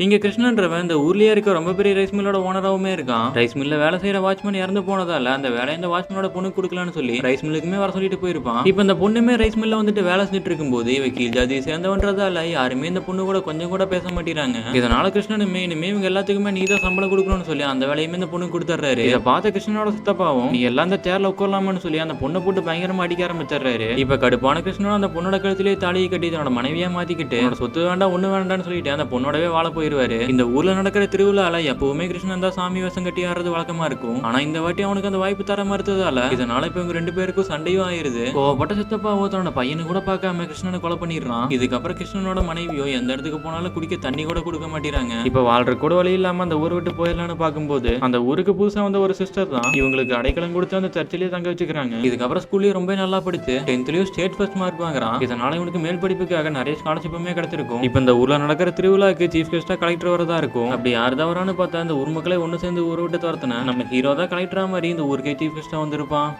இங்க கிருஷ்ணன்றவன் இந்த ஊர்லயே இருக்க ரொம்ப பெரிய ரைஸ் மில்லோட ஓனராவுமே இருக்கான். ரைஸ் மில்ல வேலை செய்யற வாட்ச்மேன் இறந்து போனதால அந்த வேலையை இந்த வாட்ச்மேனோட பொண்ணு கொடுக்கலான்னு சொல்லி ரைஸ் மில்லுக்குமே வர சொல்லிட்டு போயிருப்பான். இப்ப இந்த பொண்ணுமே ரைஸ் மில்ல வந்துட்டு வேலை செஞ்சுட்டு இருக்கும்போது இவ கீழ் ஜாதியை சேர்ந்தவன்றதால யாருமே இந்த பொண்ணு கூட கொஞ்சம் கூட பேச மாட்டேறாங்க. இதனால கிருஷ்ணனுமே இனிமே இவங்க எல்லாத்துக்குமே நீதான் சம்பளம் கொடுக்கணும்னு சொல்லி அந்த வேலையுமே இந்த பொண்ணு கொடுத்துறாரு. இதை பார்த்த கிருஷ்ணனோட சித்தப்பாவும் நீ எல்லாம் இந்த சேர்ல உட்காரலாமான்னு சொல்லி அந்த பொண்ணை போட்டு பயங்கரமா அடிக்க ஆரம்பிச்சிடுறாரு. இப்ப கடுப்பான கிருஷ்ணனும் அந்த பொண்ணோட கழுத்திலேயே தாலியை கட்டி தன்னோட மனைவியா மாத்திக்கிட்டு சொத்து வேண்டாம் ஒண்ணு வேண்டாம்னு சொல்லிட்டு அந்த பொண்ணோடவே வாழ போயிருவாரு. இந்த ஊர்ல நடக்கிற திருவிழால எப்பவுமே கிருஷ்ணன் தான் சாமி வேஷம் கட்டி ஆடுறது வழக்கமா இருக்கும். ஆனா இந்த வாட்டி அவனுக்கு அந்த வாய்ப்பு தர மறுத்ததால இதனால இப்ப இவங்க ரெண்டு பேருக்கும் சண்டையும் ஆயிருது. கோவப்பட்ட சித்தப்பாவோ தன்னோட பையனு கூட பார்க்காம கிருஷ்ணனை கொலை பண்ணிடுறான். இதுக்கப்புறம் கிருஷ்ணனோட மனைவியோ எந்த இடத்துக்கு போனாலும் குடிக்க தண்ணி கூட கொடுக்க மாட்டேறாங்க. இப்ப வாழ்ற கூட வழி இல்லாம அந்த ஊரை விட்டு போயிடலான்னு பார்க்கும்போது அந்த ஊருக்கு புதுசா வந்த ஒரு சிஸ்டர் தான் இவங்களுக்கு அடைக்கலம் கொடுத்து அந்த சர்ச்சிலேயே தங்க வச்சுக்கிறாங்க. இதுக்கப்புறம் ஸ்கூல்லயும் ரொம்ப நல்லா படித்து 10th ஸ்டேட் ஃபர்ஸ்ட் மார்க் வாங்குறான். இதனால இவனுக்கு மேல் படிப்புக்காக நிறைய ஸ்காலர்ஷிப்புமே கிடைச்சிருக்கும். இப்ப இந்த ஊர்ல நடக்கிற திருவிழாக்கு சீஃப் கெஸ்டா கலெக்டர் வரதா இருக்கும். அப்படி யார் தவறான்னு பார்த்தா இந்த ஊர் மக்களை ஒண்ணு சேர்ந்து ஊரை விட்டு துரத்துன நம்ம ஹீரோ தான் கலெக்டரா மாதிரி இந்த ஊருக்கே சீஃப் கெஸ்டா வந்திருப்பான்.